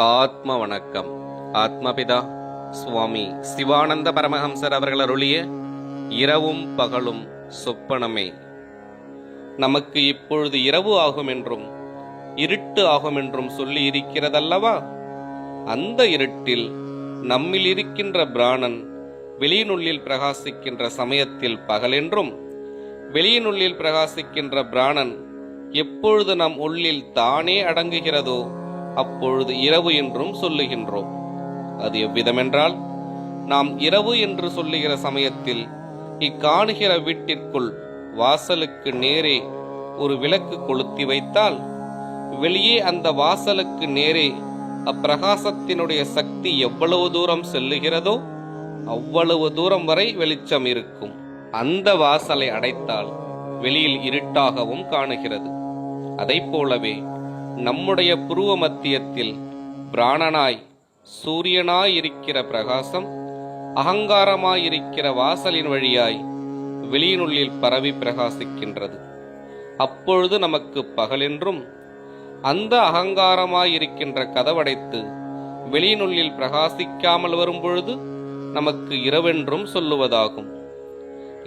ஆத்ம வணக்கம். ஆத்மபிதா சுவாமி சிவானந்த பரமஹம்சர் அவர்கள் அருளிய இரவும் பகலும் சொப்பனமே. நமக்கு இப்பொழுது இரவு ஆகும் என்றும் இருட்டு ஆகும் என்றும் சொல்லி இருக்கிறதல்லவா? அந்த இருட்டில் நம்மில் இருக்கின்ற பிராணன் வெளியினுள்ளில் பிரகாசிக்கின்ற சமயத்தில் பகலென்றும், வெளியினுள்ளில் பிரகாசிக்கின்ற பிராணன் எப்பொழுது நம் உள்ளில் தானே அடங்குகிறதோ அப்பொழுது இரவு என்றும் சொல்லுகின்றோம். அது எவ்விதமென்றால், நாம் இரவு என்று சொல்லுகிற சமயத்தில் இக்காணுகிற வீட்டிற்குள் வாசலுக்கு நேரே ஒரு விளக்கு கொளுத்தி வைத்தால், வெளியே அந்த வாசலுக்கு நேரே அப்பிரகாசத்தினுடைய சக்தி எவ்வளவு தூரம் செல்லுகிறதோ அவ்வளவு தூரம் வரை வெளிச்சம் இருக்கும். அந்த வாசலை அடைத்தால் வெளியில் இருட்டாகவும் காணுகிறது. அதை போலவே நம்முடைய புருவ மத்தியத்தில் பிராணனாய் சூரியனாயிருக்கிற பிரகாசம் அகங்காரமாயிருக்கிற வாசலின் வழியாய் வெளியினுள்ளில் பரவி பிரகாசிக்கின்றது. அப்பொழுது நமக்கு பகலென்றும், அந்த அகங்காரமாயிருக்கின்ற கதவடைத்து வெளியினுள்ளில் பிரகாசிக்காமல் வரும்பொழுது நமக்கு இரவென்றும் சொல்லுவதாகும்.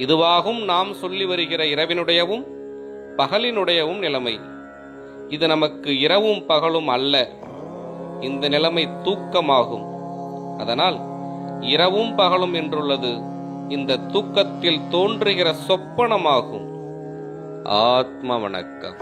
இதுவாகும் நாம் சொல்லி வருகிற இரவினுடையவும் பகலினுடையவும் நிலைமை. இது நமக்கு இரவும் பகலும் அல்ல, இந்த நிலைமை தூக்கமாகும். அதனால் இரவும் பகலும் என்றுள்ளது இந்த தூக்கத்தில் தோன்றுகிற சொப்பனமாகும். ஆத்ம வணக்கம்.